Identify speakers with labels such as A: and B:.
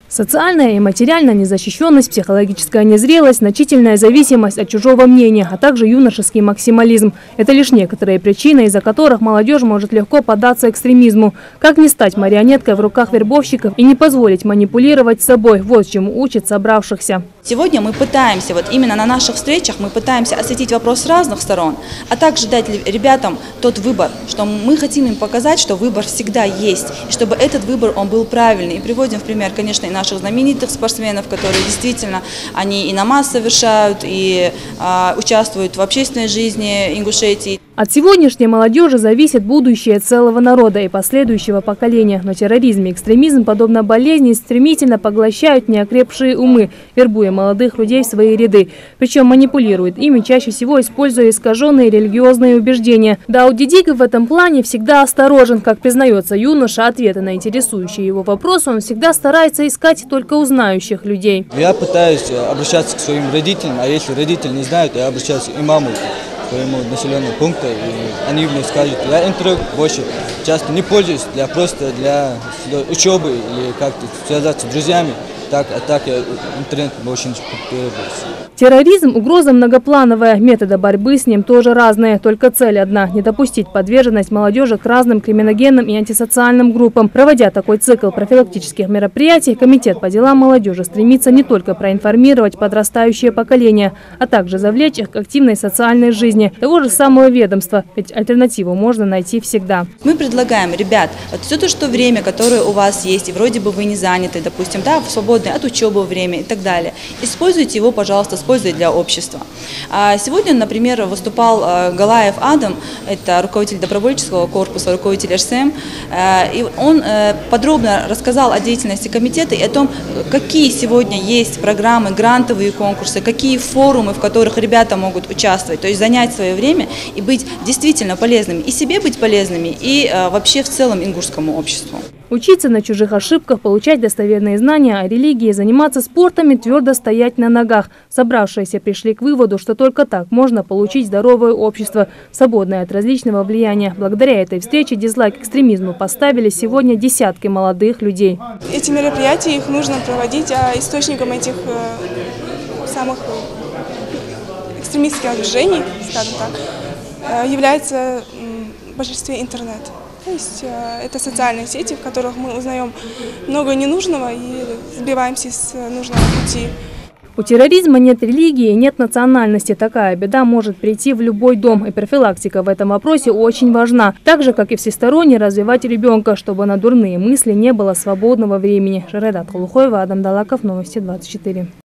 A: Социальная и материальная незащищенность, психологическая незрелость, значительная зависимость от чужого мнения, а также юношеский максимализм – это лишь некоторые причины, из-за которых молодежь может легко поддаться экстремизму. Как не стать марионеткой в руках вербовщиков и не позволить манипулировать собой – вот чему учат собравшихся.
B: Сегодня мы пытаемся, вот именно на наших встречах, мы пытаемся осветить вопрос с разных сторон, а также дать ребятам тот выбор, что мы хотим им показать, что выбор всегда есть, и чтобы этот выбор он был правильный. И приводим в пример, конечно, и наших знаменитых спортсменов, которые действительно, они и намаз совершают, и участвуют в общественной жизни Ингушетии.
A: От сегодняшней молодежи зависит будущее целого народа и последующего поколения. Но терроризм и экстремизм, подобно болезни, стремительно поглощают неокрепшие умы, вербуя молодых людей в свои ряды. Причем манипулируют ими, чаще всего используя искаженные религиозные убеждения. Даут Дидик в этом плане всегда осторожен. Как признается юноша, ответы на интересующие его вопросы он всегда старается искать только у знающих людей.
C: Я пытаюсь обращаться к своим родителям, а если родители не знают, я обращаюсь к имаму своему населенному пункту, и они мне скажут, я интернет больше часто не пользуюсь, просто для учебы или как-то связаться с друзьями, так я интернет больше не пользуюсь.
A: Терроризм – угроза многоплановая, методы борьбы с ним тоже разные, только цель одна – не допустить подверженность молодежи к разным криминогенным и антисоциальным группам. Проводя такой цикл профилактических мероприятий, Комитет по делам молодежи стремится не только проинформировать подрастающее поколение, а также завлечь их к активной социальной жизни того же самого ведомства, ведь альтернативу можно найти всегда.
B: Мы предлагаем, ребят, вот все то, что время, которое у вас есть, и вроде бы вы не заняты, допустим, да, свободное от учебы время и так далее, используйте его, пожалуйста, с пользой для общества. Сегодня, например, выступал Галаев Адам, это руководитель добровольческого корпуса, руководитель РСМ, и он подробно рассказал о деятельности комитета и о том, какие сегодня есть программы, грантовые конкурсы, какие форумы, в которых ребята могут участвовать, то есть занять свое время и быть действительно полезными, и себе быть полезными, и вообще в целом ингушскому обществу.
A: Учиться на чужих ошибках, получать достоверные знания о религии, заниматься спортом и твердо стоять на ногах. Собравшиеся пришли к выводу, что только так можно получить здоровое общество, свободное от различного влияния. Благодаря этой встрече дизлайк экстремизму поставили сегодня десятки молодых людей.
D: Эти мероприятия их нужно проводить, а источником этих самых экстремистских движений, скажем так, является в большинстве интернет. То есть это социальные сети, в которых мы узнаем много ненужного и сбиваемся с нужного пути.
A: У терроризма нет религии, нет национальности. Такая беда может прийти в любой дом. И профилактика в этом вопросе очень важна. Так же, как и всесторонне развивать ребенка, чтобы на дурные мысли не было свободного времени. Жаредат Холухоева, Адам Далаков, Новости 24.